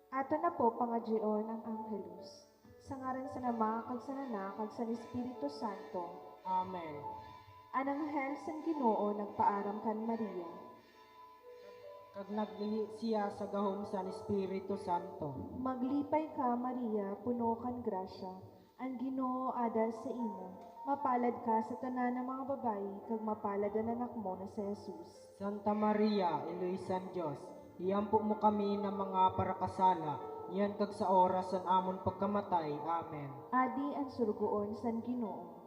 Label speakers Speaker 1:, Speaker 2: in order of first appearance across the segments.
Speaker 1: Ato na po pangadyoon ang Angelus. Sa ngaran sa Nama, kag sa Anak, kag sa Espiritu Santo.
Speaker 2: Amen.
Speaker 1: Ananghel san Ginoo nagpaaram kan Maria.
Speaker 2: Kag naglihi siya sa gahom sa Espiritu Santo.
Speaker 1: Maglipay ka Maria, puno kan grasya. Ang Ginoo ada sa imo. Mapalad ka sa tanan ng mga babayi, kag mapalad ang anak mo na si Jesus.
Speaker 2: Santa Maria, Iluisan Diyos, iyampo mo kami ng mga parakasala, yan kag sa oras ang amon pagkamatay. Amen.
Speaker 1: Adi ang surgoon san Ginoo.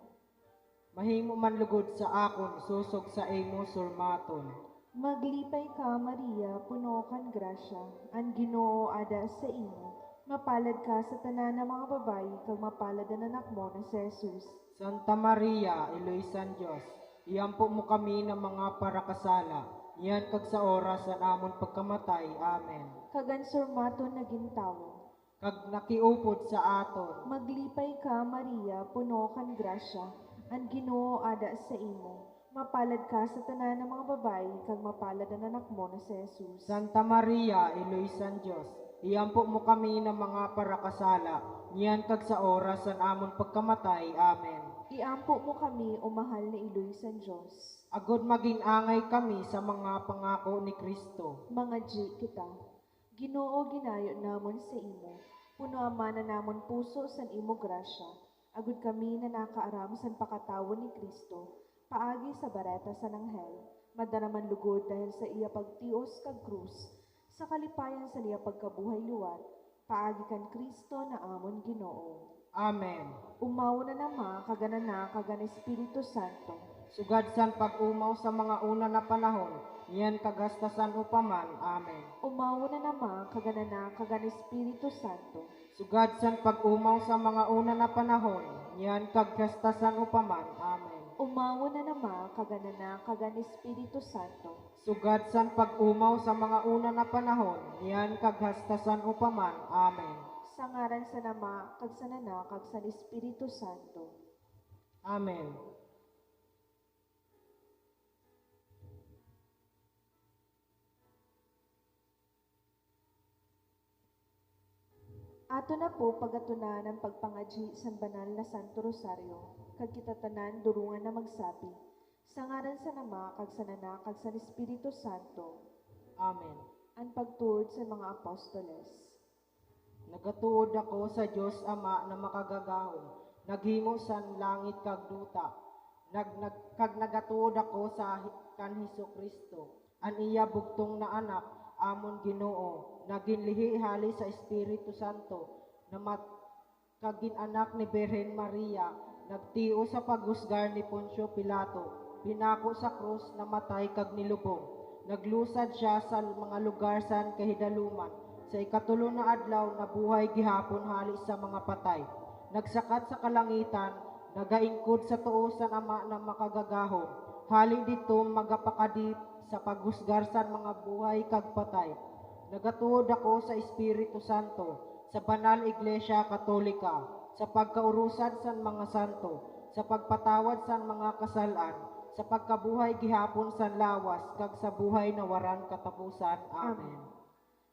Speaker 2: Mahimo man lugod sa akon, susog sa imo surmaton.
Speaker 1: Maglipay ka Maria, puno kan grasya. Ang Ginoo ada sa imo. Mapalad ka sa tanan ng mga babayi, kag mapalad ang anak mo na si Jesus.
Speaker 2: Santa Maria, Iluisan Diyos, iyampo mo kami ng mga parakasala, yan kag sa oras ang amon pagkamatay. Amen.
Speaker 1: Kagan surmaton na gintawo.
Speaker 2: Kag nakiupod sa aton.
Speaker 1: Maglipay ka Maria, puno kan grasya. Ang Ginoo ada sa imo. Mapalad ka sa tanan ng mga babayi, kag mapalad ang anak mo na si Jesus.
Speaker 2: Santa Maria, Iluisan Diyos, iyampo mo kami ng mga parakasala, yan kag sa oras ang amon pagkamatay. Amen.
Speaker 1: Iampo mo kami, o mahal na Iloy san Diyos.
Speaker 2: Agod maging angay kami sa mga pangako ni Kristo.
Speaker 1: Mga G kita. Ginoo ginayo namon sa imo. Puno ama na namon puso san imo grasya. Agud kami na nakaaram san pakatawo ni Kristo. Paagi sa bareta sa nanghel. Madaraman lugod dahil sa iya pagtios kag krus. Sa kalipayan sa iya pagkabuhay luwat. Paagi kan Kristo na amon Ginoo.
Speaker 2: Amen.
Speaker 1: Umaw na nama kagana kagan Espiritu Santo.
Speaker 2: Sugad san pag-umaw sa mga una na panahon, yan kagastasan upaman. Amen.
Speaker 1: Umaw na nama kagana kagan Espiritu Santo.
Speaker 2: Sugad san pag-umaw sa mga una na panahon, yan kagastasan upaman. Amen.
Speaker 1: Umaw na nama kagana kagan Espiritu Santo.
Speaker 2: Sugad san pag-umaw sa mga una na panahon, yan kaghastasan upaman. Amen.
Speaker 1: Sa ngaran sa Nama, kag sa Anak, kag sa Espiritu Santo.
Speaker 2: Amen.
Speaker 1: Ato na po pagatunan ang pagpangadyi sa banal na Santo Rosario, kag kitatanan durungan na magsapi. Sa ngaran sa Nama, kag sa Anak, kag sa Espiritu Santo.
Speaker 2: Amen.
Speaker 1: Ang pagtuod sa mga apostoles.
Speaker 2: Nagatuod ako sa Dios Ama na makagagahom, naghimo san langit kag duta. Kag nagatuod ako sa kan Hesukristo, an iya bugtong na anak, amon Ginoo, naginlihi hali sa Espiritu Santo, na kagin anak ni Birhen Maria, nagtio sa paghusgar ni Poncio Pilato, pinako sa krus, namatay kag nilubong. Naglusad siya sa mga lugar san kahidaluman, sa ikatulo na adlaw nabuhay gihapon hali sa mga patay. Nagsakat sa kalangitan, nagaingkod sa tuosan ama na makagagahom. Hali dito magapakadip sa paghusgar sa mga buhay kag patay. Nagatuod ako sa Espiritu Santo, sa banal Iglesia Katolika, sa pagkaurusan sa mga santo, sa pagpatawad sa mga kasalan, sa pagkabuhay gihapon sa lawas, kag sa buhay na waran katapusan. Amen.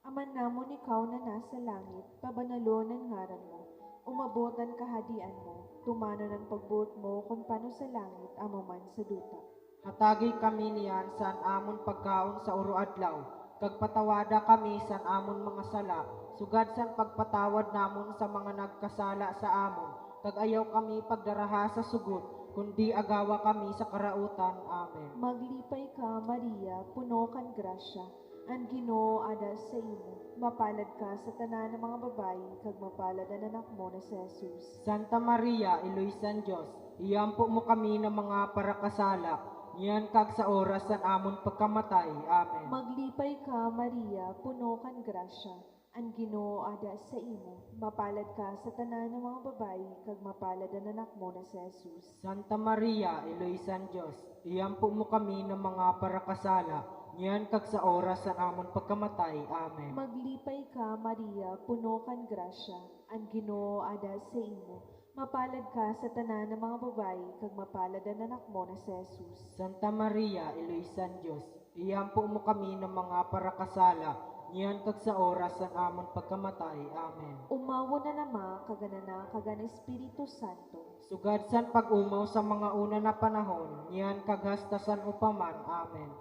Speaker 1: Aman namon ikaw na nasa langit, pabanalon ang ngaran mo. Umabotan kahadian mo, tumanon ang pagbuot mo kung paano sa langit, amo man sa duta.
Speaker 2: Hatagi kami niyan san amon pagkaon sa uro adlaw, kag patawada kami san amon mga sala, sugad san pagpatawad namon sa mga nagkasala sa amon, kag ayaw kami pagdaraha sa sugot, kundi agawa kami sa karautan. Amen.
Speaker 1: Maglipay ka, Maria, puno kan grasya. Ang Ginoo ada sa imo. Mapalad ka sa tanan ng mga babayi, kag mapalad ang anak mo na si Jesus.
Speaker 2: Santa Maria, Iluisan Diyos, iyampo mo kami ng mga parakasala, yan kag sa oras san amon pagkamatay. Amen.
Speaker 1: Maglipay ka, Maria, puno kan grasya. Ang Ginoo ada sa imo. Mapalad ka sa tanan ng mga babayi, kag mapalad ang anak mo na si Jesus.
Speaker 2: Santa Maria, Iluisan Diyos, iyampo mo kami ng mga parakasala, yan kag sa oras san amon pagkamatay. Amen.
Speaker 1: Maglipay ka, Maria, puno kan grasya. Ang Ginoo ada sa imo. Mapalad ka sa tanan ng mga babayi, kag mapalad ang anak mo na si Jesus.
Speaker 2: Santa Maria, Iluisan Diyos, iyampo mo kami ng mga parakasala, niyan kag sa oras san amon pagkamatay. Amen.
Speaker 1: Umawo na nama, kagana kagan Espiritu Santo.
Speaker 2: Sugad san pag-umaw sa mga una na panahon, niyan kag hastasan upaman. Amen.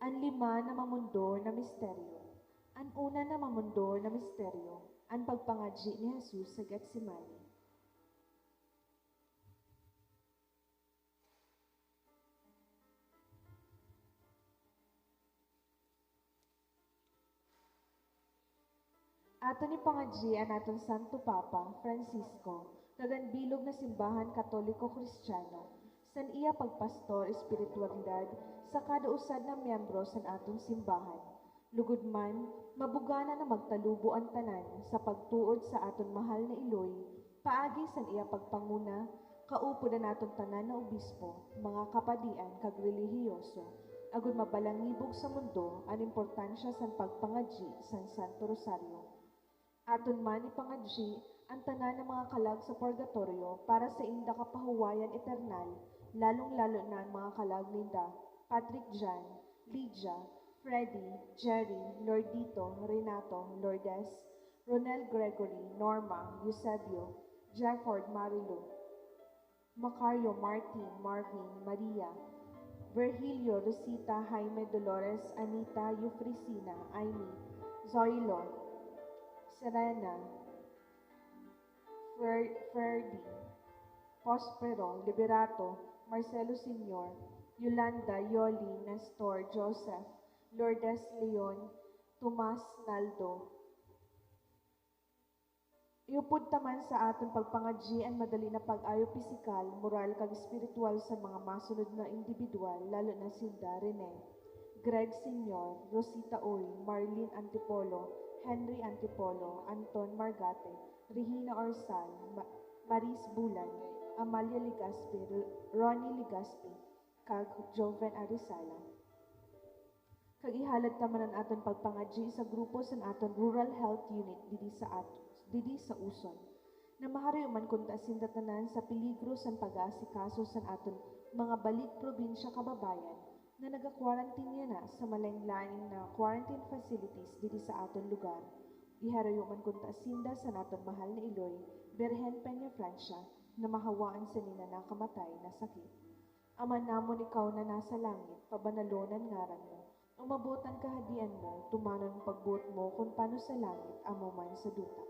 Speaker 1: Ang lima na mamundo na misteryo. Ang una na mamundo na misteryo, ang pagpangadji ni Jesus sa Getsemani. Ato ni pangadji ang aton Santo Papa Francisco, kagan bilog na simbahan Katoliko Kristiyano, san iya pagpastor espiritualidad sa kada usad na miyembro san aton simbahan. Lugod man, mabugana na magtalubo ang tanan sa pagtuod sa aton mahal na Iloy, paagi san iya pagpanguna, kaupod na naton tanan na obispo, mga kapadian kag relihiyoso, agud mabalangibog sa mundo ang importansya san pagpangadji san Santo Rosario. Aton man ipangadji ang tanan ng mga kalag sa purgatorio para sa inda kapahuwayan eternal, lalong-lalo na ang mga kalag ninda, Patrick Jan, Lydia, Freddy, Jerry, Lordito, Renato, Lourdes, Ronel Gregory, Norma, Eusebio, Jefford Marilu, Macario, Martin, Marvin, Maria, Virgilio, Rosita, Jaime, Dolores, Anita, Eufrisina, Amy, Zoilo, Serena, Ferdy, Prospero, Liberato, Marcelo Senior, Yolanda, Yoli, Nestor, Joseph, Lourdes Leon, Tomas Naldo. Iupod taman sa aton pagpangadji ang madali na pag-ayo pisikal, moral kag espiritual sa mga masunod na individual, lalo na sinda Rene, Greg Senior, Rosita Oy, Marlene Antipolo, Henry Antipolo, Anton Margate, Regina Orsal, Maris Bulan, Amalia Ligaspi, Ronnie Ligaspi, kag Joven Arizala. Kag ihalad taman ang aton pagpangadji sa grupo sa aton Rural Health Unit didi sa Uson, na mahariw man kung tasinda tanan sa peligro san pag-aasikaso san aton mga balik probinsya kababayan na naga-quarantine na sa malayng-laing na quarantine facilities didi sa aton lugar. Iharayo man kung tasinda sa naton mahal na Iloy, Birhen Peña Francia, na mahawaan sa nina nakamatay na sakit. Aman namon ikaw na nasa langit, pabanalonan ngaran mo. Umabutan kahadian mo, tumanon pagbuot mo kung paano sa langit, amo man sa duta.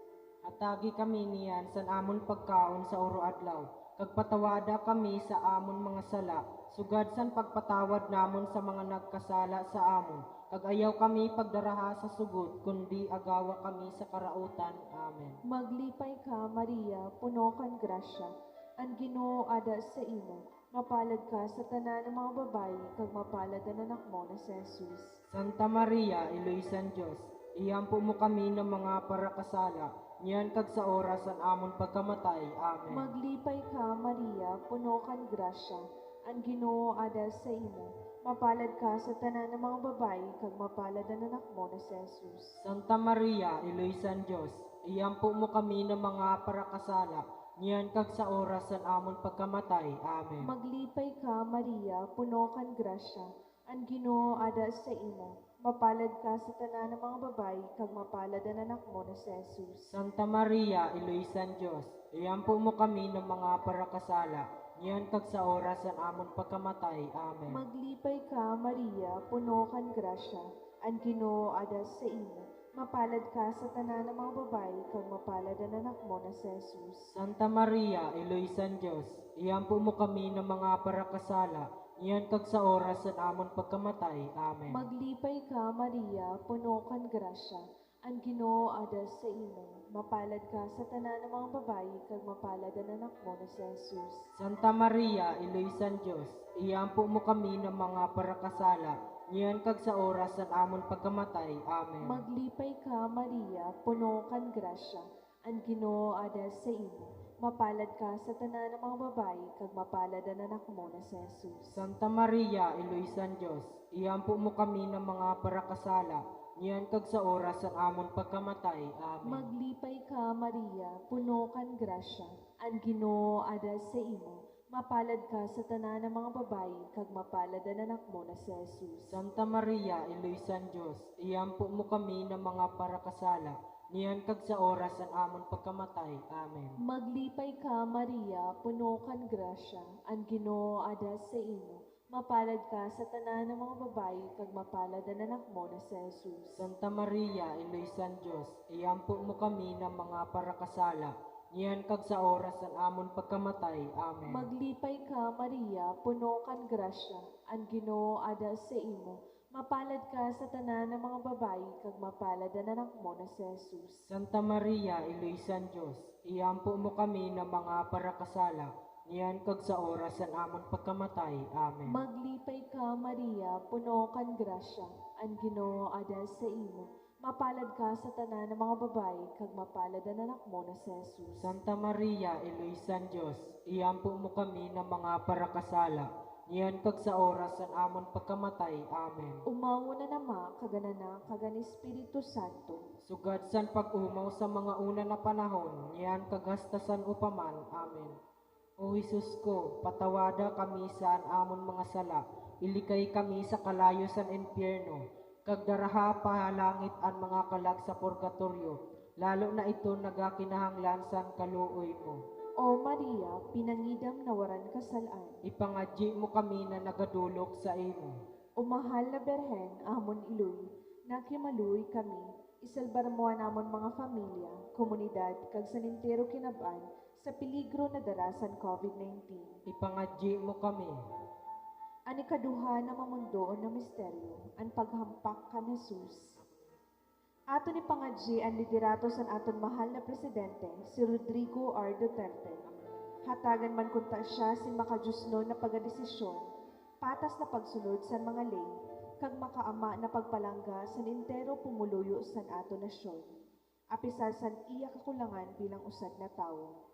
Speaker 2: Atagi kami niyan san amon pagkaon sa oro adlaw, kag patawada kami sa amon mga sala, sugad san pagpatawad namon sa mga nagkasala sa amon, kag ayaw kami pagdaraha sa sugod, kundi agawa kami sa karautan. Amen.
Speaker 1: Maglipay ka, Maria, puno kan grasya, ang Ginoo ada sa imo. Mapalad ka sa tanan ng mga babayi, kag mapalad ang anak mo na si Jesus.
Speaker 2: Santa Maria, Iloysan Diyos, iyampo mo kami ng mga parakasala, niyan kag sa oras ang amon pagkamatay. Amen.
Speaker 1: Maglipay ka, Maria, puno kan grasya, ang Ginoo ada sa imo. Mapalad ka sa tanan ng mga babayi, kag mapalad ang anak mo na si Jesus.
Speaker 2: Santa Maria, Iloysan Diyos, iyampo mo kami ng mga parakasala, niyan kag sa oras ang amon pagkamatay. Amen.
Speaker 1: Maglipay ka, Maria, puno kan grasya, ang Ginoo ada sa imo. Mapalad ka sa tanan ng mga babayi, kag mapalad ang anak mo na si Jesus.
Speaker 2: Santa Maria, Iloysan Diyos, iyampo mo kami ng mga parakasala, niyan kag sa oras ang amon pagkamatay. Amen.
Speaker 1: Maglipay ka, Maria, puno kan grasya, ang Ginoo ada sa imo. Mapalad ka sa tanan ng mga babayi, kag mapalad ang anak mo na si Jesus.
Speaker 2: Santa Maria, Iloysan Diyos, iyampo mo kami ng mga parakasala, niyan kag sa oras ang amon pagkamatay. Amen.
Speaker 1: Maglipay ka, Maria, puno kan grasya, ang Ginoo ada sa imo. Mapalad ka sa tanan ng mga babayi, kag mapalad ang anak mo na si Jesus.
Speaker 2: Santa Maria, Iloysan Diyos, iyampo mo kami ng mga parakasala, niyan kag sa oras ang amon pagkamatay. Amen.
Speaker 1: Maglipay ka, Maria, puno kan grasya, ang Ginoo ada sa imo. Mapalad ka sa tanan ng mga babayi, kag mapalad ang anak mo na si Jesus.
Speaker 2: Santa Maria, Iloysan Diyos, iyampo mo kami ng mga parakasala, niyan kag sa oras ang amon pagkamatay. Amen.
Speaker 1: Maglipay ka, Maria, puno kan grasya, ang Ginoo ada sa imo. Mapalad ka sa tanan ng mga babayi, kag mapalad ang anak mo na si Jesus.
Speaker 2: Santa Maria, Iloysan Diyos, iyampo mo kami ng mga parakasala, niyan kag sa oras ang amon pagkamatay. Amen.
Speaker 1: Maglipay ka, Maria, puno kan grasya, ang Ginoo ada sa imo. Mapalad ka sa tanan ng mga babayi, kag mapalad ang anak mo na si Jesus.
Speaker 2: Santa Maria, Iloysan Diyos, iyampo mo kami ng mga parakasala, niyan kag sa oras ang amon pagkamatay. Amen.
Speaker 1: Maglipay ka, Maria, puno kan grasya, ang Ginoo ada sa imo. Mapalad ka sa tanan ng mga babayi, kag mapalad ang anak mo na si Jesus.
Speaker 2: Santa Maria, Iloysan Diyos, iyampo mo kami ng mga parakasala, niyan kag sa oras ang amon pagkamatay. Amen.
Speaker 1: Maglipay ka, Maria, puno kan grasya, ang Ginoo ada sa imo. Mapalad ka sa tanan ng mga babayi, kag mapalad ang anak mo na si Jesus.
Speaker 2: Santa Maria, Iloysan Diyos, iyampo mo kami ng mga parakasala, niyan kag sa oras ang amon pagkamatay. Amen.
Speaker 1: Umawo na nama, kaganana, kagan Espiritu Santo.
Speaker 2: Sugad san pag-umaw sa mga una na panahon, niyan kagastasan upaman. Amen. O Jesus ko, patawada kami sa amon mga sala, ilikay kami sa kalayo san impyerno, kag daraha pahalangit ang mga kalag sa purgatoryo, lalo na ito nagakinahanglan san kaluoy mo.
Speaker 1: O Maria, pinangidam na waran kasalaan.
Speaker 2: Ipangadyi mo kami na nagadulok sa imo.
Speaker 1: O mahal na Berhen, amon iloy, nakimaluy kami, isalbar mo namon mga pamilya, komunidad, kag sanintero kinaban, sa peligro na darasan COVID-19.
Speaker 2: Ipangadyi mo kami.
Speaker 1: Ani kaduha na mamundo na misteryo, ang paghampak kan Jesus. Ato ni pangadji ang liderato sa aton mahal na presidente, si Rodrigo R. Duterte. Hatagan man kunta siya si makajusno na pagadesisyon, patas na pagsunod sa mga ley, kag makaama na pagpalangga sa entero pumuluyo sa ato nasyon. Apisal san iya kakulangan bilang usad na tawo.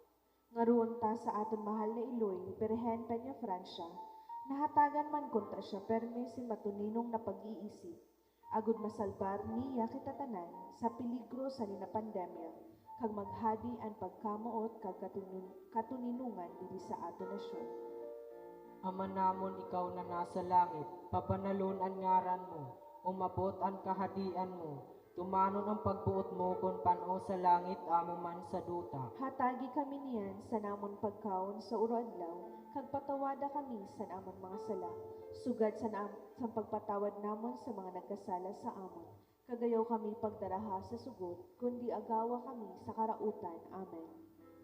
Speaker 1: Ngaroon ta sa aton mahal na iloy, Berhen Peña Francia, nahatagan man kunta siya perme si matuninong na pag-iisip, agud masalbar niya kita tanan sa peligro sa nina pandemya, kag maghadi ang pagkamuot kag katuninungan diri sa ato nasyon.
Speaker 2: Ama namon ikaw na nasa langit, papanalon ang ngaran mo, umabot ang kahadian mo, tumanon ang pagbuot mo kung pano sa langit amo man sa duta.
Speaker 1: Hatagi kami niyan sa namon pagkaon sa uro-adlaw, kag patawada kami sa namon mga sala, sugad sa pagpatawad namon sa mga nagkasala sa amon. Kagayaw kami pagdaraha sa sugod, kundi agawa kami sa karautan. Amen.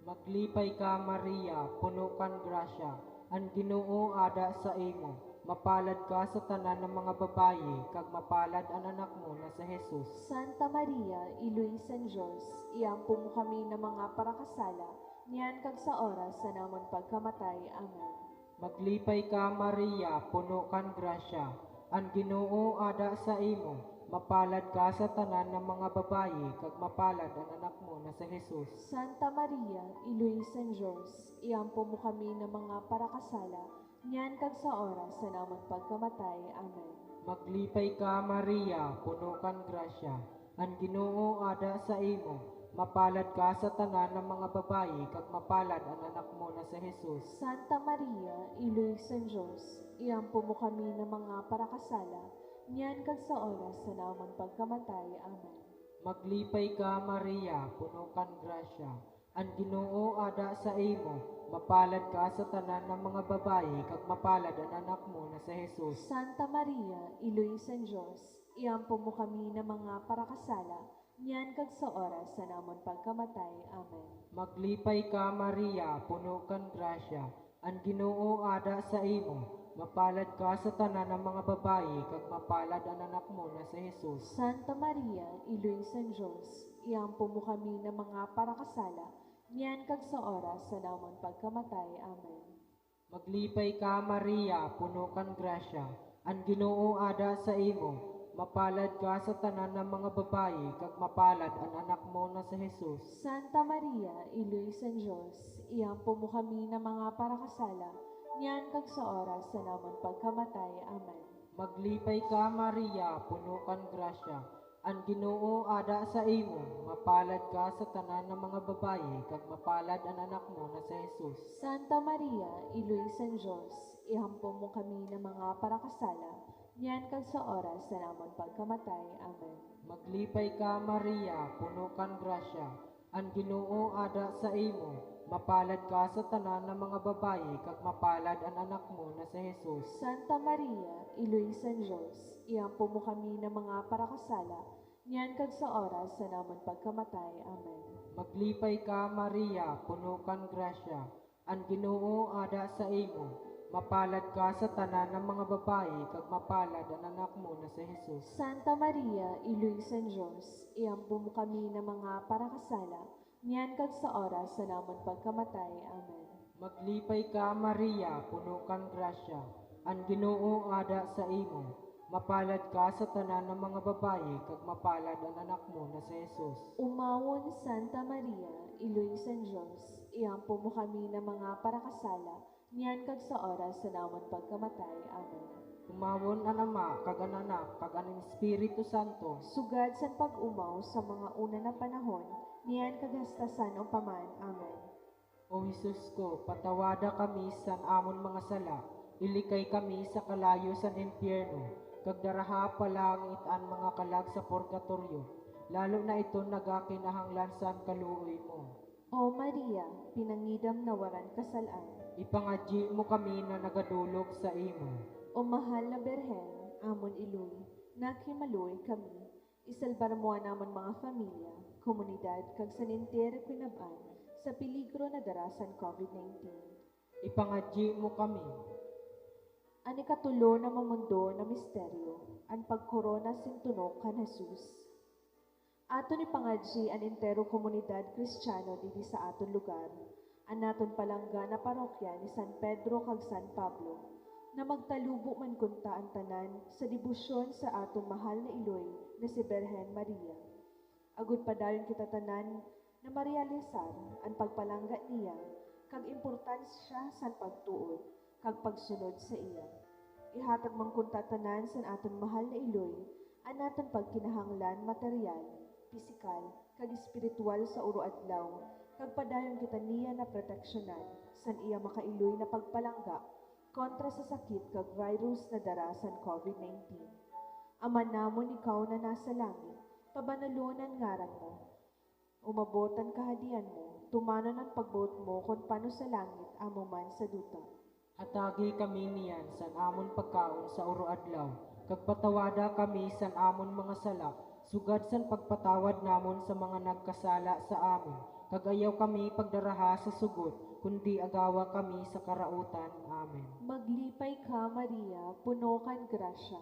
Speaker 2: Maglipay ka, Maria, puno kan grasya, ang Ginoo ada sa imo. Mapalad ka sa tanan ng mga babayi, kag mapalad ang anak mo na si Jesus.
Speaker 1: Santa Maria, Iloy San Diyos, iampo mo kami ng mga parakasala, niyan kag sa oras sa namon pagkamatay. Amen.
Speaker 2: Maglipay ka, Maria, puno kan grasya, ang Ginoo ada sa imo. Mapalad ka sa tanan ng mga babayi, kag mapalad ang anak mo na si Jesus.
Speaker 1: Santa Maria, Iloy San Diyos, iampo mo kami ng mga parakasala, niyan kag sa oras sa namon pagkamatay. Amen.
Speaker 2: Maglipay ka, Maria, puno kan grasya, ang Ginoo ada sa imo. Mapalad ka sa tanan ng mga babayi, kag mapalad ang anak mo na si Jesus.
Speaker 1: Santa Maria, Iloy San Diyos, iampo mo kami ng mga parakasala, niyan kag sa oras sa namon pagkamatay. Amen.
Speaker 2: Maglipay ka, Maria, puno kan grasya, ang Ginoo ada sa imo. Mapalad ka sa tanan ng mga babayi, kag mapalad ang anak mo na si Jesus.
Speaker 1: Santa Maria, Iloy San Diyos, iampo mo kami ng mga parakasala, niyan kag sa oras sa namon pagkamatay. Amen.
Speaker 2: Maglipay ka, Maria, puno kan grasya, ang Ginoo ada sa imo. Mapalad ka sa tanan ng mga babayi, kag mapalad ang anak mo na si Jesus.
Speaker 1: Santa Maria, Iloy San Diyos, iampo mo kami ng mga parakasala, niyan kag sa oras sa namon pagkamatay. Amen.
Speaker 2: Maglipay ka, Maria, puno kan grasya, ang Ginoo ada sa imo. Mapalad ka sa tanan ng mga babayi, kag mapalad ang anak mo na si Jesus.
Speaker 1: Santa Maria, Iloy San Diyos, iampo mo kami ng mga parakasala, niyan kag sa oras sa namon pagkamatay. Amen.
Speaker 2: Maglipay ka, Maria, puno kan grasya, Ang Ginoo ada sa imo, mapalad ka sa tanan ng mga babayi, kag mapalad ang anak mo na si Jesus.
Speaker 1: Santa Maria, Iloy San Diyos, ihampo mo kami ng mga parakasala, niyan kag sa oras sa namon pagkamatay. Amen.
Speaker 2: Maglipay ka, Maria, puno kan grasya. Ang Ginoo ada sa imo, mapalad ka sa tanan ng mga babayi, kag mapalad ang anak mo na si Jesus.
Speaker 1: Santa Maria, Iloy San Diyos, ihampo mo kami ng mga parakasala, niyan kag sa oras sa namon pagkamatay. Amen.
Speaker 2: Maglipay ka, Maria, puno kan grasya. Ang Ginoo ada sa imo, mapalad ka sa tanan ng mga babayi, kag mapalad ang anak mo na si Jesus.
Speaker 1: Santa Maria, Iloy San Diyos, iampo mo kami ng mga parakasala, niyan kag sa oras sa namon pagkamatay. Amen.
Speaker 2: Maglipay ka, Maria, puno kan grasya. Ang Ginoo ada sa imo, mapalad ka sa tanan ng mga babayi, kag mapalad ang anak mo na si Jesus.
Speaker 1: Umawon Santa Maria, Iloy San Diyos, iampo mo kami ng mga parakasala, niyan kag sa oras sa namon pagkamatay. Amen.
Speaker 2: Umawon ang Ama, kag ang Anak, kag ang Espiritu Santo.
Speaker 1: Sugad sa pag-umaw sa mga una na panahon, niyan kag hastasan upaman. Amen.
Speaker 2: O Jesus ko, patawada kami sa amon mga sala, ilikay kami sa kalayo sa impyerno, kag daraha palangit ang mga kalag sa purgatoryo, lalo na ito nagakinahanglan sa kaluoy mo.
Speaker 1: O Maria, pinangidam na waran kasalaan,
Speaker 2: Ipangadyi mo kami na nagadulog sa imo.
Speaker 1: o mahal na Berhen, amon iloy, naghimaloy kami, isalbar mo namon mga familia, komunidad, kag saninter pinabaan, sa peligro na darasan COVID-19.
Speaker 2: Ipangadyi mo kami.
Speaker 1: Ani katulo na mamundo na misteryo, ang pagkorona sintunok kan Jesus. Ato ni pangadji ang entero komunidad Kristiyano didi sa aton lugar, ang naton palangga na parokya ni San Pedro kag San Pablo, na magtalubo man kunta ang tanan sa debosyon sa aton mahal na iloy na si Berhen Maria. Agud padayon kita tanan na marealisar ang pagpalangga niya kag importansya sa pagtuod kag pagsunod sa iya. Ihatag man kunta tanan sa aton mahal na iloy ang naton pagkinahanglan material, pisikal kag espiritual sa uro adlaw kag padayon kita niya na proteksyonan san iya makailoy na pagpalangga kontra sa sakit kag virus na darasan COVID-19. Ama namon ikaw na nasa langit, pabanalunan ngaran mo. Umabotan kahadian mo, tumanon ang pagbuot mo kung paano sa langit, amo man sa duta.
Speaker 2: Hatagi kami niyan san amon pagkaon sa uro adlaw, kag patawada kami san amon mga sala, sugad san pagpatawad namon sa mga nagkasala sa amin, kag ayaw kami pagdaraha sa sugot, kundi agawa kami sa karautan. Amen.
Speaker 1: Maglipay ka, Maria, puno kan grasya,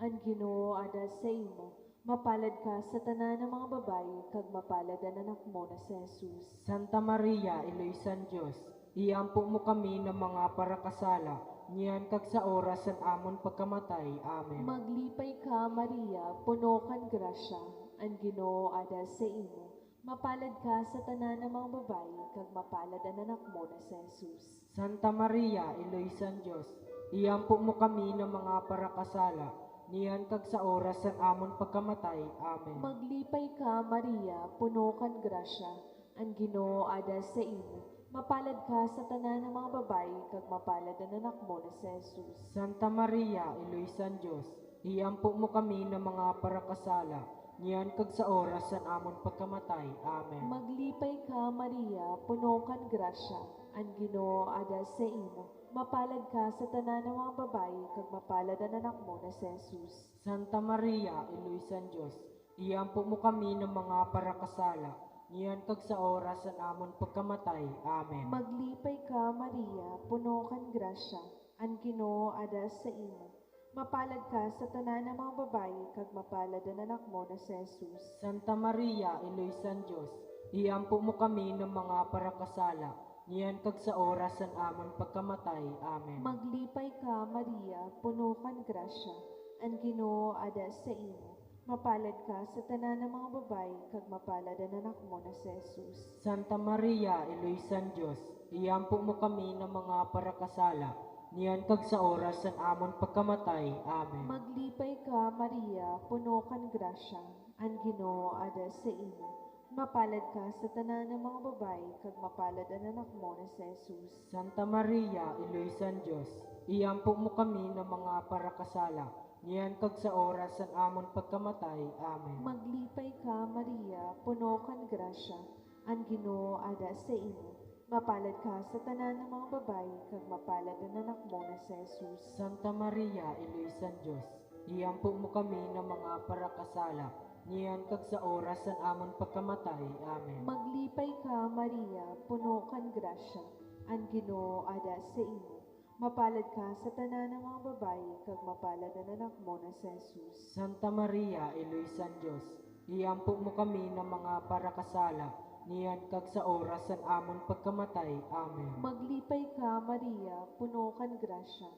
Speaker 1: ang Ginoo ada sa imo. Mapalad ka sa tanan ng mga babayi, kag mapalad ang anak mo na si Jesus.
Speaker 2: Santa Maria, Iloy San Diyos, iampo mo kami ng mga parakasala, niyan kag sa oras san amon pagkamatay. Amen.
Speaker 1: Maglipay ka, Maria, puno kan grasya, ang Ginoo ada sa imo. Mapalad ka sa tanan ng mga babayi, kag mapalad ang anak mo na si Jesus.
Speaker 2: Santa Maria, Iloy San Diyos, iampo mo kami ng mga parakasala, niyan kag sa oras san amon pagkamatay. Amen.
Speaker 1: Maglipay ka, Maria, puno kan grasya, ang Ginoo ada sa imo. Mapalad ka sa tanan ng mga babayi, kag mapalad ang anak mo na si Jesus.
Speaker 2: Santa Maria, Iloy San Diyos, iampo mo kami ng mga parakasala, niyan kag sa oras san amon pagkamatay. Amen.
Speaker 1: Maglipay ka, Maria, puno kan grasya, ang Ginoo ada sa imo. Mapalad ka sa tanan ng mga babayi, kag mapalad ang anak mo na si Jesus.
Speaker 2: Santa Maria, Iloy San Diyos, iampo mo kami ng mga parakasala, niyan kag sa oras san amon pagkamatay. Amen.
Speaker 1: Maglipay ka, Maria, puno kan grasya, ang Ginoo ada sa imo. Mapalad ka sa tanan ng mga babayi, kag mapalad ang anak mo na si Jesus.
Speaker 2: Santa Maria, Iloy San Diyos, iampo mo kami ng mga parakasala, niyan kag sa oras san amon pagkamatay. Amen.
Speaker 1: Maglipay ka, Maria, puno kan grasya, ang Ginoo ada sa imo. Mapalad ka sa tanan ng mga babayi, kag mapalad ang anak mo na si Jesus.
Speaker 2: Santa Maria, Iloy San Diyos, iampo mo kami ng mga parakasala, niyan kag sa oras san amon pagkamatay. Amen.
Speaker 1: Maglipay ka, Maria, puno kan grasya, Ang Ginoo ada sa imo. Mapalad ka sa tanan ng mga babayi, kag mapalad ang anak mo na si Jesus.
Speaker 2: Santa Maria, Iloysan Diyos, iyampo mo kami ng mga parakasala, niyan kag sa oras san amon pagkamatay. Amen.
Speaker 1: Maglipay ka, Maria, puno kan grasya. Ang Ginoo ada sa imo. Mapalad ka sa tanan ng mga babayi, kag mapalad ang anak mo na si Jesus.
Speaker 2: Santa Maria, Iloysan Diyos, iyampo mo kami ng mga parakasala, niyan kag sa oras san amon pagkamatay. Amen.
Speaker 1: Maglipay ka, Maria, puno kan grasya. Ang Ginoo ada sa imo. Mapalad ka sa tanan ng mga babayi, kag mapalad ang anak mo na si Jesus.
Speaker 2: Santa Maria, Iloysan Diyos, iyampo mo kami ng mga parakasala, niyan kag sa oras san amon pagkamatay. Amen.
Speaker 1: Maglipay ka, Maria, puno kan grasya.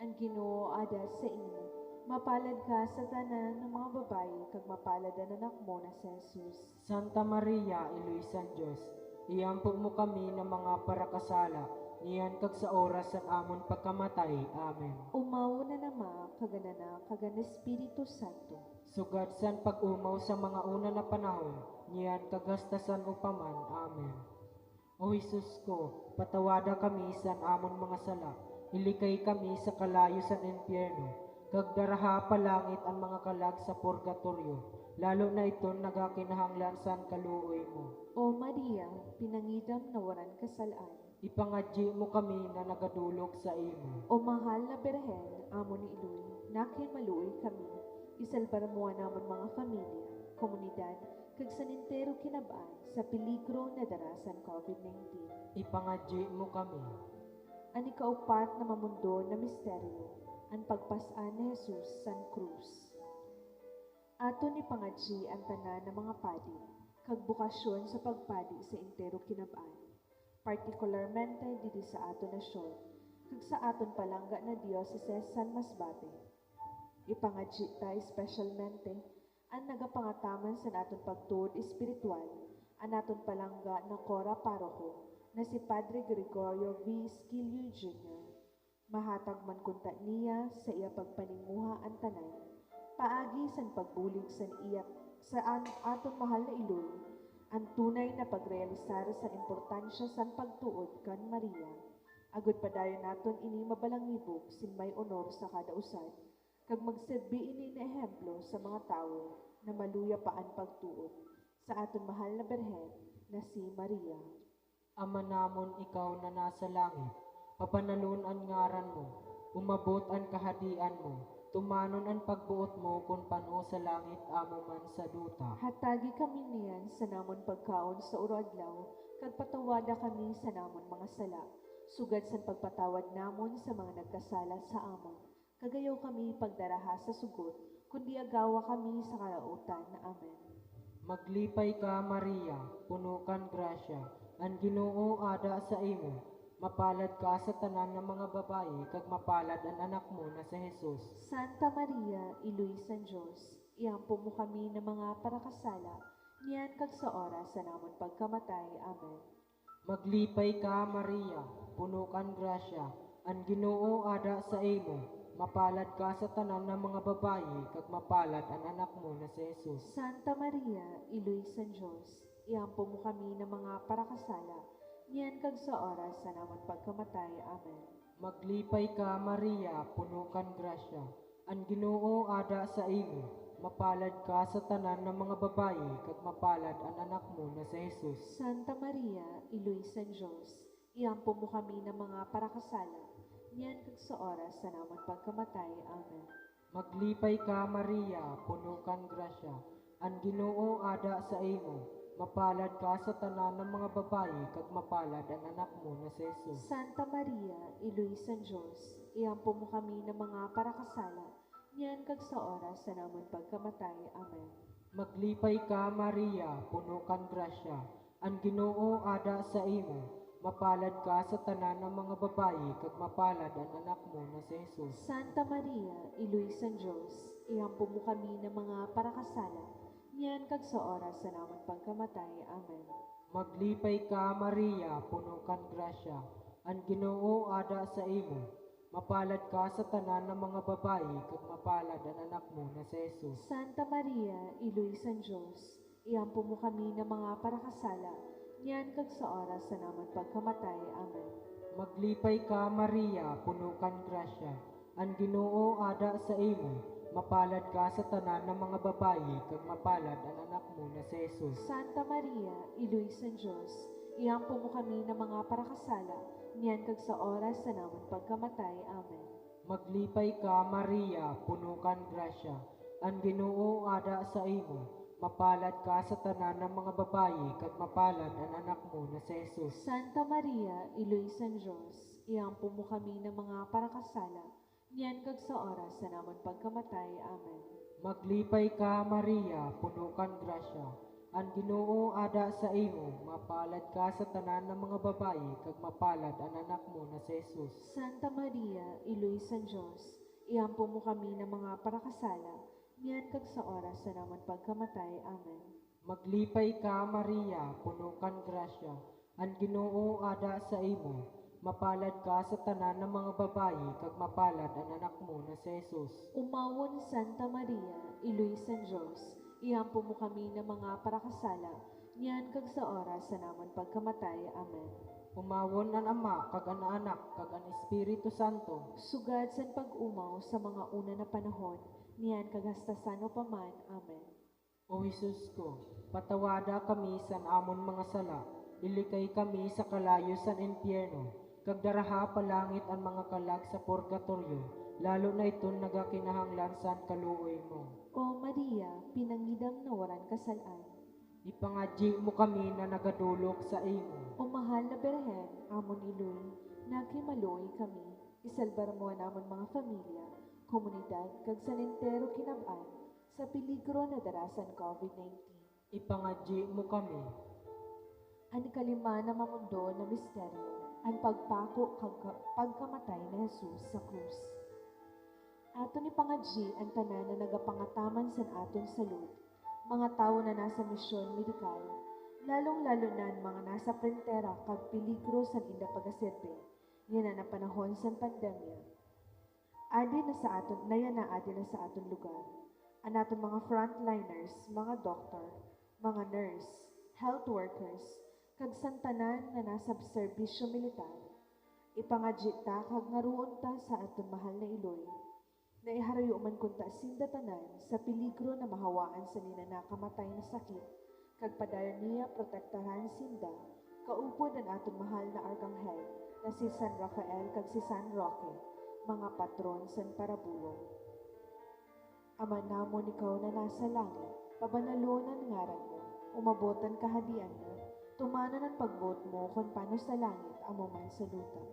Speaker 1: Ang Ginoo ada sa imo. Mapalad ka sa tanan ng mga babayi, kag mapalad ang anak mo na si Jesus.
Speaker 2: Santa Maria, Iloysan Diyos, iyampo mo kami ng mga parakasala, niyan kag sa oras san amon pagkamatay. Amen.
Speaker 1: Umaw na nama, kaganana, kagan Espiritu Santo.
Speaker 2: Sugad san pag-umaw sa mga una na panahon, niyan kagastasan upaman. Amen. O Jesus ko, patawada kami sa amon mga sala, ilikay kami sa kalayo sa impyerno, kag daraha palangit ang mga kalag sa purgatorio, lalo na iton nagakinahanglan san kaluoy mo.
Speaker 1: O Maria, pinangidam na waran kasalaan.
Speaker 2: Ipangadji mo kami na nagadulog sa imo.
Speaker 1: O mahal na Birhen, amo ni Iloy, nakin maluoy kami. Isalbar mo namon mga pamilya, komunidad, kag sanintero kinabaan sa peligro na darasan COVID-19.
Speaker 2: Ipangadji mo kami.
Speaker 1: Ani kaupat na mamundo na misteryo, ang pagpasaan ni Jesus san krus. Ato ni pangadji ang tanan ng mga padi, kag bukasyon sa pagpadi sa entero kinabaan, partikularmente didi sa ato nasyon, kag sa aton palangga na Diocese San Masbate. Ipangadji ta especialmente ang nagapangataman sa naton pagtuod espiritual, ang naton palangga na Cora Paroko na si Padre Gregorio V. Esquilio Jr. Mahatag man kunta niya sa iya pagpanimuha ang tanan, paagi san pagbulig san iyak saan aton mahal na Iloy, ang tunay na pagrealisar sa importansya san pagtuod kan Maria. Agud padayon naton ini mabalangibog sin may honor sa kada usad, kag magserbi ini na ehemplo sa mga tawo na maluya pa ang pagtuod sa aton mahal na Birhen na si Maria.
Speaker 2: Ama namon ikaw na nasa langit, papanalon ang ngaran mo, umabot ang kahadian mo, tumanon ang pagbuot mo kung pano sa langit amo man sa duta.
Speaker 1: Hatagi kami niyan sa namon pagkaon sa uradlaw, kag patawada kami sa namon mga sala, sugad sa pagpatawad namon sa mga nagkasala sa amon. Kagayaw kami pagdaraha sa sugot, kundi agawa kami sa kalautan. Amen.
Speaker 2: Maglipay ka, Maria, puno kan grasya, ang Ginoo ada sa imo. Mapalad ka sa tanan ng mga babayi, kag mapalad ang anak mo na si Jesus.
Speaker 1: Santa Maria, Iloy San Diyos, iampo mo kami ng mga parakasala, niyan kag sa oras sa namon pagkamatay. Amen.
Speaker 2: Maglipay ka, Maria, puno kan grasya, ang Ginoo ada sa imo. Mapalad ka sa tanan ng mga babayi, kag mapalad ang anak mo na si Jesus.
Speaker 1: Santa Maria, Iloy San Diyos, iampo mo kami ng mga parakasala, niyan kag sa oras sa namon pagkamatay. Amen.
Speaker 2: Maglipay ka, Maria, puno kan grasya, ang Ginoo ada sa imo. Mapalad ka sa tanan ng mga babayi, kag mapalad ang anak mo na si Jesus.
Speaker 1: Santa Maria, Iloy San Diyos, iampo mo kami ng mga parakasala, niyan kag sa oras sa namon pagkamatay. Amen.
Speaker 2: Maglipay ka, Maria, puno kan grasya, ang Ginoo ada sa imo. Mapalad ka sa tanan ng mga babayi, kag mapalad ang anak mo na si Jesus.
Speaker 1: Santa Maria, Iloy San Diyos, iampo mo kami ng mga parakasala, niyan kag sa oras sa namon pagkamatay. Amen.
Speaker 2: Maglipay ka, Maria, puno kan grasya, ang Ginoo ada sa imo. Mapalad ka sa tanan ng mga babayi, kag mapalad ang anak mo na si Jesus.
Speaker 1: Santa Maria, Iloy San Diyos, iampo mo kami ng mga parakasala, niyan kag sa oras sa namon pagkamatay. Amen.
Speaker 2: Maglipay ka, Maria, puno kan grasya, ang Ginoo ada sa imo. Mapalad ka sa tanan ng mga babayi, kag mapalad ang anak mo na si Jesus.
Speaker 1: Santa Maria, Iloy San Diyos, iampo mo kami ng mga parakasala, niyan kag sa oras sa naman pagkamatay. Amen.
Speaker 2: Maglipay ka, Maria, puno kan grasya. Ang Ginoo ada sa imo. Mapalad ka sa tanan ng mga babayi, kag mapalad ang anak mo na si Jesus.
Speaker 1: Santa Maria, Iloy San Diyos, iampo mo kami ng mga parakasala, niyan kag sa oras sa naman pagkamatay. Amen.
Speaker 2: Maglipay ka, Maria, puno kan grasya. Ang Ginoo ada sa imo. Mapalad ka sa tanan ng mga babayi, kag mapalad ang anak mo na si Jesus.
Speaker 1: Santa Maria, Iloy San Diyos, iampo mo kami ng mga parakasala, niyan kag sa oras sa naman pagkamatay. Amen.
Speaker 2: Maglipay ka, Maria, puno kan grasya. Ang Ginoo ada sa imo. Mapalad ka sa tanan ng mga babayi, kag mapalad ang anak mo na si Jesus.
Speaker 1: Santa Maria, Iloy San Diyos, iampo mo kami ng mga parakasala, niyan kag sa oras sa naman pagkamatay. Amen.
Speaker 2: Maglipay ka, Maria, puno kan grasya. Ang Ginoo ada sa imo. Mapalad ka sa tanan ng mga babayi, kag mapalad ang anak mo na si Jesus.
Speaker 1: Umawon Santa Maria, Iloy San Diyos, iampo mo kami ng mga parakasala, niyan kag sa oras sa naman pagkamatay. Amen.
Speaker 2: Umawon ang Ama, kag ang Anak, kag ang Espiritu Santo.
Speaker 1: Sugad sa pag-umaw sa mga una na panahon, niyan kag hasta sano paman. Amen.
Speaker 2: O Jesus ko, patawada kami sa amon mga sala, ilikay kami sa kalayo sa impyerno, kag daraha palangit ang mga kalag sa purgatoryo, lalo na iton nagakinahanglan sa kaluoy mo.
Speaker 1: O Maria, pinangidam na waran kasalaan.
Speaker 2: Ipangadyi mo kami na nagadulok sa imo.
Speaker 1: O mahal na Berhen, amon iloy, naghimaluoy kami, isalbar mo namon mga pamilya, komunidad, kag sanentero kinabaan, sa peligro na darasan COVID-19.
Speaker 2: Ipangadyi mo kami.
Speaker 1: Ang kalima na mamundo na misteryo, ang pagpako kag pagkamatay ni Jesus sa krus. Aton ipangadyi ang tanan na nagapangataman san aton salud, mga tao na nasa misyon medikal, lalong-lalo na ang mga nasa prentera kag peligro san inda pagaserbe, yan na panahon san pandemya. Adi na sa aton, adi na sa aton lugar. Ang aton mga frontliners, mga doktor, mga nurse, health workers, kag santanan na nasa serbisyo militar. Ipangadyi ta kag ngaruon ta sa aton mahal na iloy, na iharayo man kunta sinda tanan sa peligro na mahawaan sa nina nakamatay na sakit, kag padayon niya protektahan sinda, kaupod ang aton mahal na arkanghel na si San Rafael kag si San Roque, mga patron san parabulong. Ama namon ikaw na nasa langit, pabanalonan ngaran mo, umabotan kahadian mo, tumanan ang pagbot mo kung paano sa langit, amo man sa luta.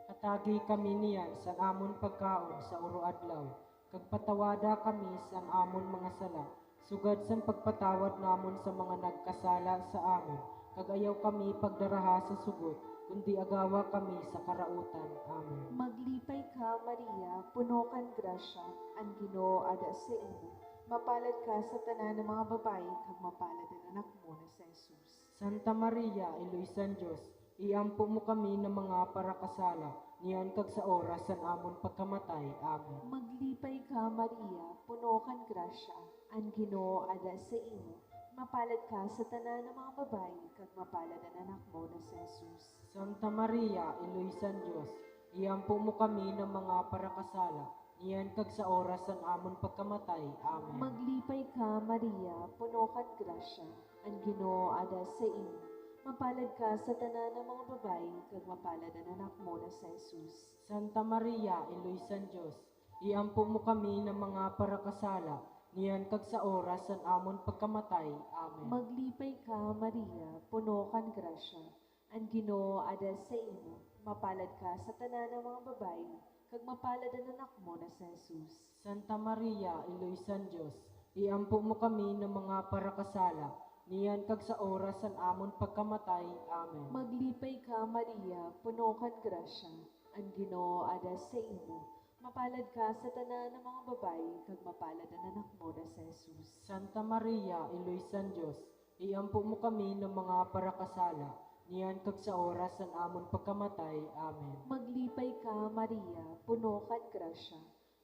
Speaker 2: Atagi kami niyan sa amon pagkaon sa uro adlaw, kag patawada kami sa amon mga sala, sugad san pagpatawad namon sa mga nagkasala sa amon, kag ayaw kami pagdaraha sa sugot, kundi agawa kami sa karautan. Amen.
Speaker 1: Maglipay ka, Maria, puno kan grasya, ang Ginoo ada sa imo. Mapalad ka sa tanan ng mga babayi, kag mapalad ang anak mo na si Jesus.
Speaker 2: Santa Maria, Iloy San Diyos, iampo mo kami ng mga parakasala, niyan kag sa oras san amon pagkamatay. Amen.
Speaker 1: Maglipay ka, Maria, puno kan grasya, ang Ginoo ada sa imo. Mapalad ka sa tanan ng mga babayi, kag mapalad ang anak mo na si Jesus.
Speaker 2: Santa Maria, Iloy San Diyos, iampo mo kami ng mga parakasala, niyan kag sa oras san amon pagkamatay. Amen.
Speaker 1: Maglipay ka, Maria, puno kan grasya, ang Ginoo ada sa imo. Mapalad ka sa tanan ng mga babayi, kag mapalad ang anak mo na si Jesus.
Speaker 2: Santa Maria, Iloy San Diyos, iampo mo kami ng mga parakasala, niyan kag sa oras san amon pagkamatay. Amen.
Speaker 1: Maglipay ka, Maria, puno kan grasya, ang Ginoo ada sa imo. Mapalad ka sa tanan ng mga babayi, kag mapalad ang anak mo na si Jesus.
Speaker 2: Santa Maria, Iloy San Diyos, iampo mo kami ng mga parakasala, niyan kag sa oras san amon pagkamatay. Amen.
Speaker 1: Maglipay ka, Maria, puno kan grasya, ang Ginoo ada sa imo. Mapalad ka sa tanan ng mga babayi, kag mapalad ang anak mo na si Jesus.
Speaker 2: Santa Maria, Iloy San Diyos, iampo mo kami ng mga parakasala, niyan kag sa oras san amon pagkamatay. Amen.
Speaker 1: Maglipay ka, Maria, puno kan grasya,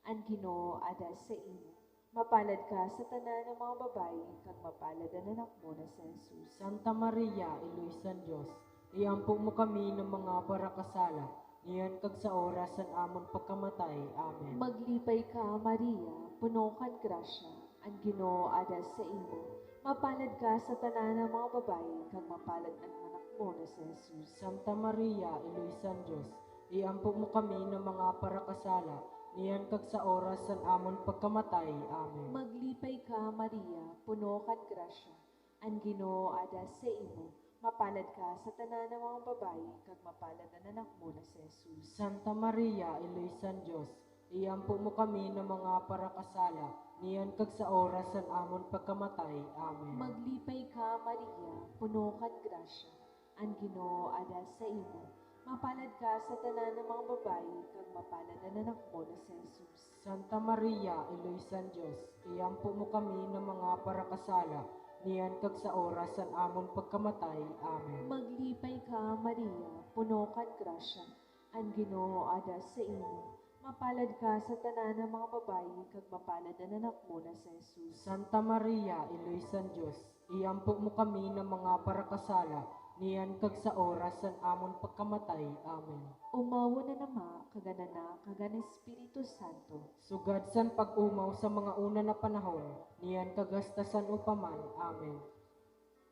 Speaker 1: ang Ginoo ada sa imo. Mapalad ka sa tanan ng mga babayi, kag mapalad ang anak mo na si Jesus.
Speaker 2: Santa Maria, Iluisan Diyos, iampo mo kami ng mga parakasala, niyan kag sa oras san amon pagkamatay. Amen.
Speaker 1: Maglipay ka, Maria, puno kan grasya, ang Ginoo ada sa imo. Mapalad ka sa tanan ng mga babayi, kag mapalad ang anak mo na si Jesus.
Speaker 2: Santa Maria, Iluisan Diyos, iampo mo kami ng mga parakasala, niyan kag sa oras san amon pagkamatay. Amen.
Speaker 1: Maglipay ka, Maria, puno kan grasya, ang Ginoo ada sa imo. Mapalad ka sa tanan ng mga babayi, kag mapalad ang anak mo na si Jesus.
Speaker 2: Santa Maria, Iluisan Diyos, iampo mo kami ng mga parakasala, niyan kag sa oras san amon pagkamatay. Amen.
Speaker 1: Maglipay ka, Maria, puno kan grasya, ang Ginoo ada sa imo. Mapalad ka sa tanan ng mga babayi, kag mapalad ang anak mo na si Jesus.
Speaker 2: Santa Maria, Iluisan Diyos, iampo mo kami ng mga parakasala, niyan kag sa oras san amon pagkamatay. Amen.
Speaker 1: Maglipay ka, Maria, puno kan grasya, ang Ginoo ada sa imo. Mapalad ka sa tanan ng mga babayi, kag mapalad ang anak mo na si Jesus.
Speaker 2: Santa Maria, Iluisan Diyos, iampo mo kami ng mga parakasala, niyan kag sa oras san amon pagkamatay. Amen.
Speaker 1: Umawo na nama, kaganana, kagan Espiritu Santo.
Speaker 2: Sugad san pag-umaw sa mga una na panahon, niyan kagastasan upaman. Amen.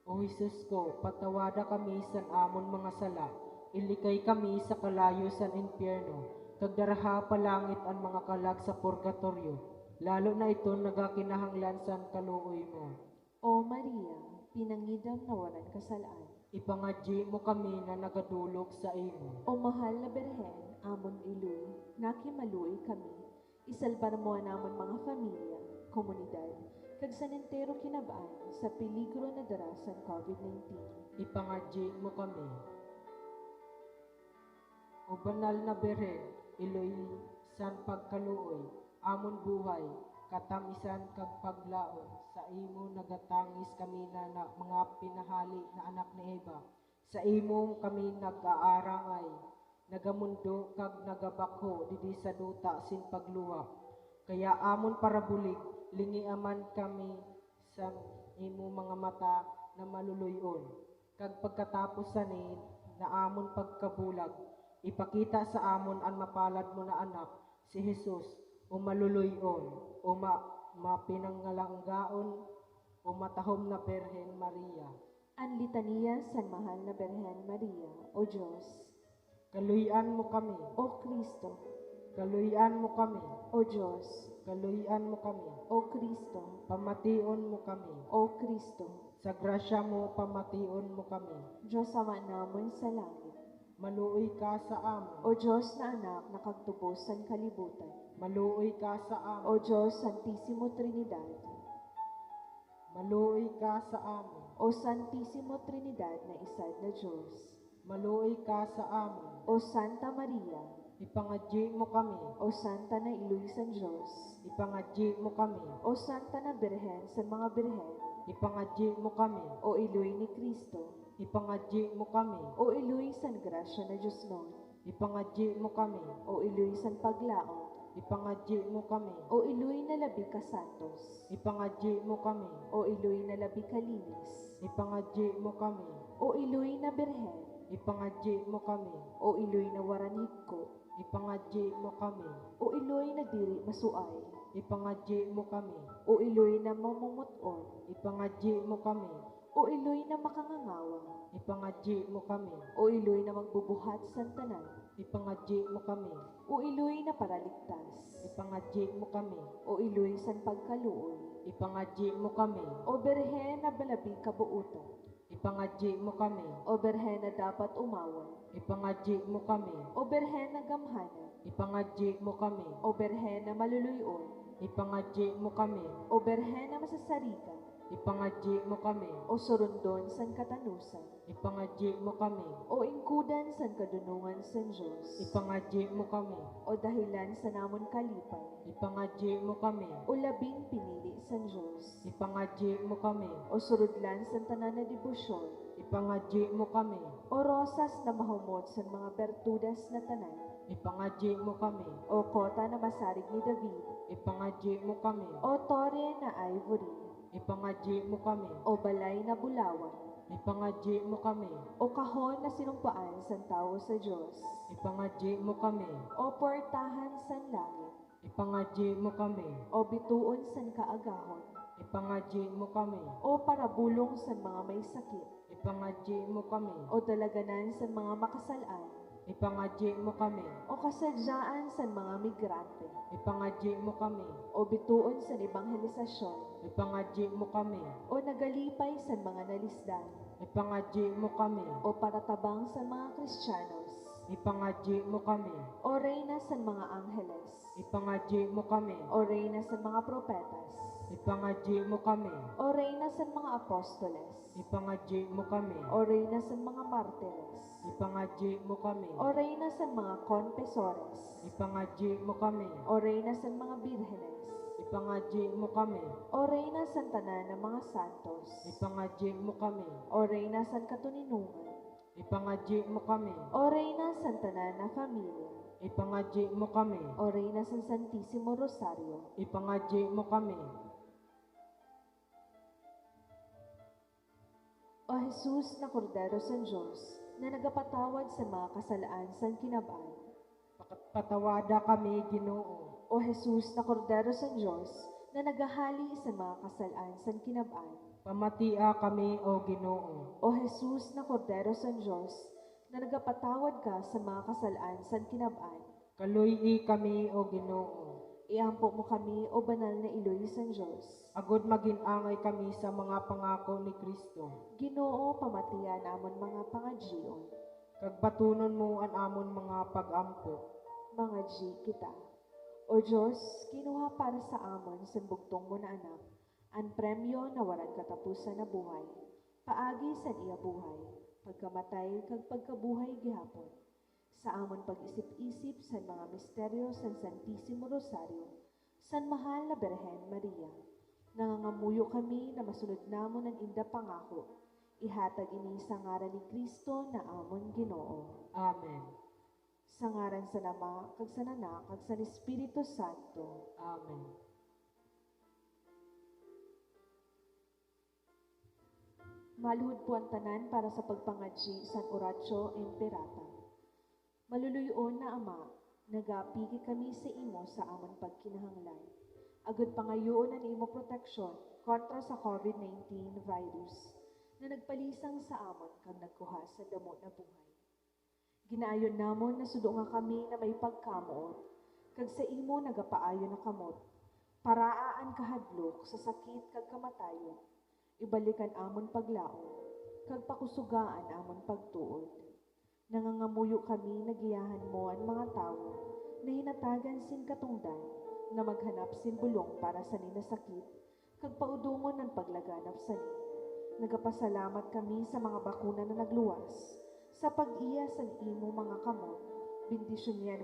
Speaker 2: O Jesus ko, patawada kami san amon mga sala, ilikay kami sa kalayo san impyerno, kag daraha palangit ang mga kalag sa purgatoryo, lalo na ito nagakinahanglan san kaluoy mo.
Speaker 1: O Maria, pinangidang nawalan kasalaan.
Speaker 2: Ipangadyi mo kami na nagadulog sa imo.
Speaker 1: O mahal na Berhen, amon iluy, nakimaluoy kami. Isalbar mo namon mga pamilya, komunidad, kag sanentero kinabaan sa peligro na darasan COVID-19.
Speaker 2: Ipangadyi mo kami. O banal na Beren, iloy san pagkaluoy, amon buhay, katamisan kag paglaom, sa imo nagatangis kami na mga pinahali na anak ni Eva. Sa imo kami nag-aarangay, nagamundo kag nagabakho didi sa duta sin pagluwa. Kaya amon parabulig, lingiaman kami sa imo mga mata na maluluyon. Kag pagkatapos sanin na amon pagkabulag, ipakita sa amon ang mapalad mo na anak, si Jesus, o maluluyon, o mapinangalanggaon, o matahom na Berhen Maria.
Speaker 1: Ang litanya san mahal na Berhen Maria, O Diyos,
Speaker 2: Kaluyan mo kami,
Speaker 1: O Kristo,
Speaker 2: kaluyan mo kami,
Speaker 1: O Diyos,
Speaker 2: kaluyan mo kami,
Speaker 1: O Kristo,
Speaker 2: pamation mo kami,
Speaker 1: O Kristo,
Speaker 2: sa grasya mo pamation mo kami,
Speaker 1: Diyos Ama namon sa langit,
Speaker 2: maluoy ka sa amon,
Speaker 1: O Diyos na anak na kagtubos san kalibutan,
Speaker 2: maluoy ka sa
Speaker 1: O
Speaker 2: amon,
Speaker 1: Diyos Santissimo Trinidad,
Speaker 2: maluoy ka sa amon,
Speaker 1: O Santissimo Trinidad na isad na Diyos,
Speaker 2: maluoy ka sa amon,
Speaker 1: O Santa Maria,
Speaker 2: ipangadyi mo kami,
Speaker 1: O Santa na iluy san Diyos,
Speaker 2: ipangadyi mo kami,
Speaker 1: O Santa na Birhen sa mga birhen,
Speaker 2: ipangadyi mo kami,
Speaker 1: O iluy ni Kristo,
Speaker 2: ipangadyi mo kami,
Speaker 1: O iluy san grasya na Diyos noon,
Speaker 2: ipangadyi mo kami,
Speaker 1: O iluy san paglaom,
Speaker 2: ipangadyi mo kami,
Speaker 1: O iluy na labi ka santos,
Speaker 2: ipangadyi mo kami,
Speaker 1: O iluy na labi ka linis,
Speaker 2: ipangadyi mo kami,
Speaker 1: O iluy na birhen,
Speaker 2: ipangadyi mo kami,
Speaker 1: O iluy na waranig ko,
Speaker 2: ipangadyi mo kami,
Speaker 1: O iluy na diri masuay,
Speaker 2: ipangadyi mo kami,
Speaker 1: O iluy na mamumuton,
Speaker 2: ipangadyi mo kami,
Speaker 1: O iluy na makangangawa,
Speaker 2: ipangadyi mo kami,
Speaker 1: O iluy na magbubuhat sa tanan,
Speaker 2: ipangadyi mo kami,
Speaker 1: O iluy na paraligtas,
Speaker 2: ipangadyi mo kami,
Speaker 1: O iluy san pagkaluoy,
Speaker 2: ipangadyi mo kami,
Speaker 1: O berhen na balabi kabuutan,
Speaker 2: ipangadyi mo kami,
Speaker 1: O berhen na dapat umawan,
Speaker 2: ipangadyi mo kami,
Speaker 1: O berhen na gamhana,
Speaker 2: ipangadyi mo kami,
Speaker 1: O berhen na maluluyon,
Speaker 2: ipangadyi mo kami,
Speaker 1: O berhen na masasarika,
Speaker 2: Ipangadyi mo kami.
Speaker 1: O surundon san katanusan,
Speaker 2: Ipangadyi mo kami.
Speaker 1: o ingkudan san kadunungan san Diyos,
Speaker 2: Ipangadyi mo kami.
Speaker 1: o dahilan sa namon kalipay,
Speaker 2: Ipangadyi mo kami.
Speaker 1: o labing pinili san Diyos,
Speaker 2: Ipangadyi mo kami.
Speaker 1: o surudlan san tanan na debosyon,
Speaker 2: Ipangadyi mo kami.
Speaker 1: o rosas na mahumot san mga bertudas na tanan,
Speaker 2: Ipangadyi mo kami.
Speaker 1: o kota na masarig ni David,
Speaker 2: Ipangadyi mo kami.
Speaker 1: o tore na ivory,
Speaker 2: Ipangadyi mo kami.
Speaker 1: o balay na bulawan,
Speaker 2: Ipangadyi mo kami.
Speaker 1: o kahon na sinumpaan san tao sa Diyos,
Speaker 2: Ipangadyi mo kami.
Speaker 1: o portahan san langit,
Speaker 2: Ipangadyi mo kami.
Speaker 1: o bituon san kaagahon,
Speaker 2: Ipangadyi mo kami.
Speaker 1: o parabulong san mga may sakit,
Speaker 2: Ipangadyi mo kami.
Speaker 1: o dalaganan san mga makasalan,
Speaker 2: Ipangadyi mo kami.
Speaker 1: o kasadyaan san mga migrante,
Speaker 2: Ipangadyi mo kami.
Speaker 1: o bituon san ebanghelisasyon,
Speaker 2: Ipangadyi mo kami.
Speaker 1: o nagalipay san mga nalisdan,
Speaker 2: Ipangadyi mo kami.
Speaker 1: o paratabang san mga Kristiyanos,
Speaker 2: Ipangadyi mo kami.
Speaker 1: o reyna san mga angheles,
Speaker 2: Ipangadyi mo kami.
Speaker 1: o reyna san mga propetas,
Speaker 2: Ipangadyi mo kami.
Speaker 1: o reyna san mga apostoles,
Speaker 2: Ipangadyi mo kami.
Speaker 1: o reyna san mga martires,
Speaker 2: Ipangadyi mo kami.
Speaker 1: o reyna san mga confesores,
Speaker 2: Ipangadyi mo kami.
Speaker 1: o reyna san mga birhenes,
Speaker 2: Ipangadyi mo kami.
Speaker 1: o reyna san tanan ng mga santos,
Speaker 2: Ipangadyi mo kami.
Speaker 1: o reyna san katuninungan,
Speaker 2: Ipangadyi mo kami.
Speaker 1: o reyna san tanan na familia,
Speaker 2: Ipangadyi mo kami.
Speaker 1: o reyna san Santissimo Rosario,
Speaker 2: Ipangadyi mo kami.
Speaker 1: o Jesus na Kordero san Diyos, na nagapatawad sa mga kasalaan san kinabay,
Speaker 2: Patawada kami, Ginoo.
Speaker 1: o Jesus na Kordero san Diyos, na nagahali sa mga kasalaan san kinabay,
Speaker 2: Pamatia kami, O Ginoo.
Speaker 1: o Jesus na Kordero san Diyos, na nagapatawad ka sa mga kasalaan san kinabay,
Speaker 2: Kaluy-i kami, O Ginoo.
Speaker 1: iampo mo kami, o banal na iloy san Diyos.
Speaker 2: Agod maginangay kami sa mga pangako ni Kristo.
Speaker 1: Ginoo, pamatiyan amon mga pangadjion,
Speaker 2: Kag batunon mo an amon mga pag-ampo.
Speaker 1: mga G kita. O Diyos, kinuha para sa amon sa bugtong mo na anak, ang premyo na walang katapusan na buhay, paagi sa iya buhay, pagkamatay kag pagkabuhay gihapon. Sa amon pag-isip-isip sa mga misteryo sa Santissimo Rosario, San Mahal na Birhen Maria, nangangamuyo kami na masunod namon ang inda pangako, ihatag ini sa ngaran ni Kristo na amon Ginoo.
Speaker 2: Amen.
Speaker 1: Sa ngaran sa Ama, kag sa Anak, kag sa Espiritu Santo.
Speaker 2: Amen.
Speaker 1: Maluhod po ang tanan para sa pagpangadji San Horacio Imperata. Maluluyon na Ama, nagapigi kami sa imo sa amon pagkinahanglan. Agud pangayoon ang imo proteksyon kontra sa COVID-19 virus na nagpalisang sa amon kag nagkuha sa damo na buhay. Ginaayon namon na sudo nga kami na may pagkamuot, kag sa imo nagapaayo na kamot, paraaan kahadlok sa sakit kag kamatayon, ibalikan amon paglaom, kag pakusugaan amon pagtuod. Nangangamuyo kami nagiyahan mo ang mga tao na hinatagan sin katungdan, na maghanap sin bulong para sa ninasakit, kag paudungon ng paglaganap sa ni. Nagapasalamat kami sa mga bakuna na nagluwas, sa pag-iya sa imo mga kamot, bendisyon niyan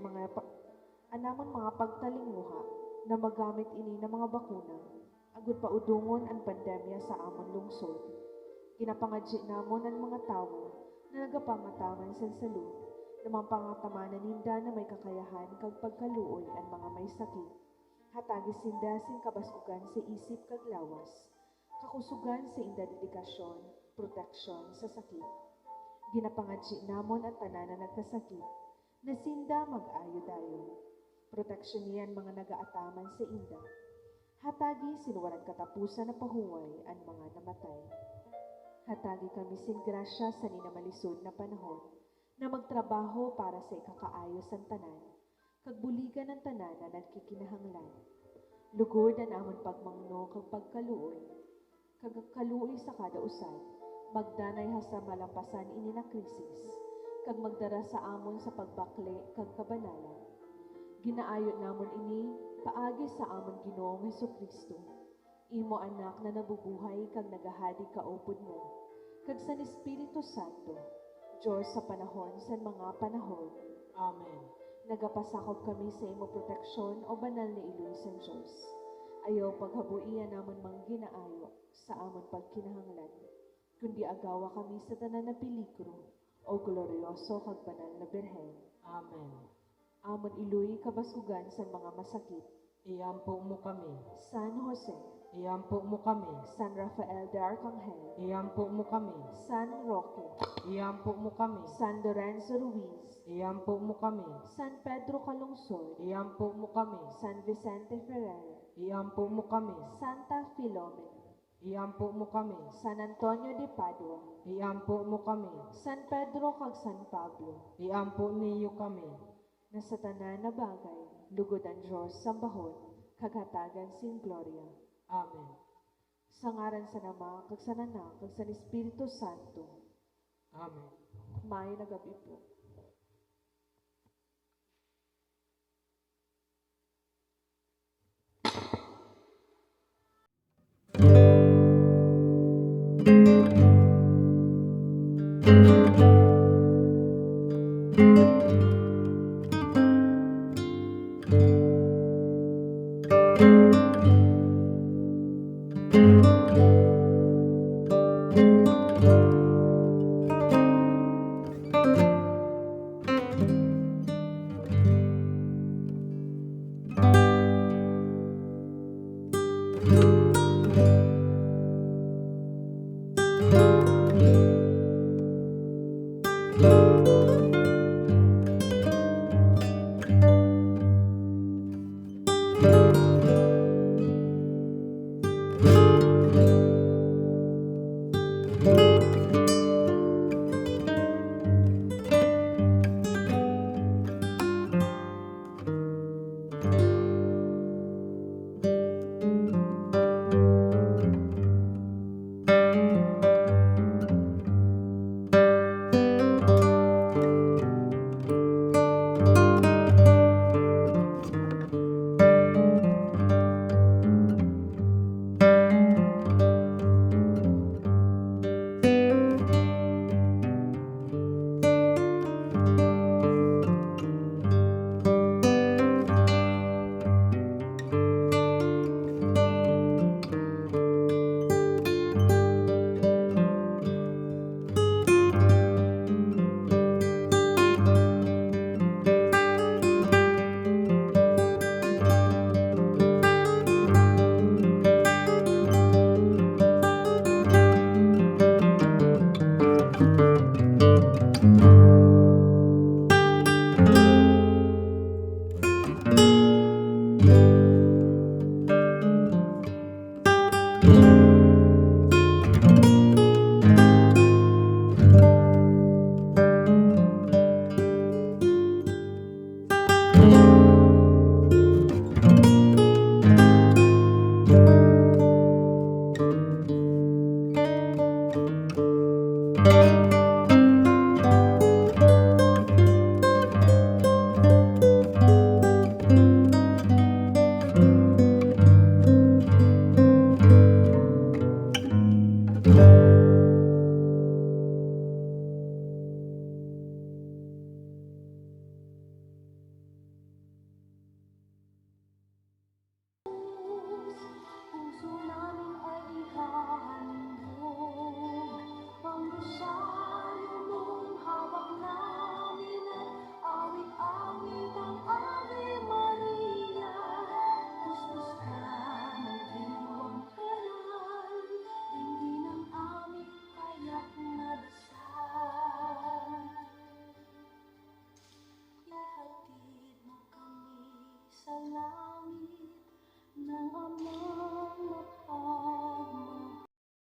Speaker 1: anamon mga pagtalinguha, na magamit ini ng mga bakuna, agud paudungon ang pandemya sa amon lungsod. Ginapangadji namon ang mga tawo na nagapangataman sa salud, na mapangataman ninda na may kakayahan kag pagkaluoy ang mga may sakit. Hatagi sinda sin kabasugan sa isip kag lawas, kakusugan sa inda dedikasyon, proteksyon sa sakit. Ginapangadji namon ang tanan na nagkasakit, na sinda mag-ayo dayon. Proteksyon niyan mga nagaataman sa inda. Hatagi sinwaran katapusan na pahuway ang mga namatay. Hatagi kami sin grasya sa ninamalisod na panahon, na magtrabaho para sa ikakaayos ang tanan, kag buligan ang tanan na nagkikinahanglan. Lugod ang amon pagmangno kag pagkaluoy, kag kaluoy sa kada usad, magdanay ha sa malampasan ini na krisis, kag magdara sa amon sa pagbakle kag kabanalan. Ginaayo namon ini paagi sa amon Ginoong Hesukristo, imo anak na nabubuhay kag nagahadi kaupod mo, kag sa Espiritu Santo, Diyos sa panahon sa mga panahon.
Speaker 2: Amen.
Speaker 1: Nagapasakop kami sa imo proteksyon o banal na iloy sa Diyos. Ayaw paghabuian namon mang ginaayo sa amon pagkinahanglan, kundi agawa kami sa tanan na peligro o glorioso kag banal na Birhen.
Speaker 2: Amen.
Speaker 1: Amon iloy kabasugan sa mga masakit.
Speaker 2: Iampo mo kami.
Speaker 1: San Jose,
Speaker 2: Iampo mo kami.
Speaker 1: San Rafael de Arcangel,
Speaker 2: Iampo mo kami.
Speaker 1: San Roque,
Speaker 2: Iampo mo kami.
Speaker 1: San Lorenzo Ruiz,
Speaker 2: Iampo mo kami.
Speaker 1: San Pedro Calungsod,
Speaker 2: Iampo mo kami.
Speaker 1: San Vicente Ferrer,
Speaker 2: Iampo mo kami.
Speaker 1: Santa Filomena,
Speaker 2: Iampo mo kami.
Speaker 1: San Antonio de Padua,
Speaker 2: Iampo mo kami.
Speaker 1: San Pedro kag San Pablo,
Speaker 2: Iampo niyo kami.
Speaker 1: na sa tanan na bagay, lugod ang Diyos sambahon, kaghatagan sing gloria.
Speaker 2: Amen.
Speaker 1: Sa ngaran sa Ama, kag sa Anak, kag sa Espiritu Santo.
Speaker 2: Amen.
Speaker 1: May nagabi po.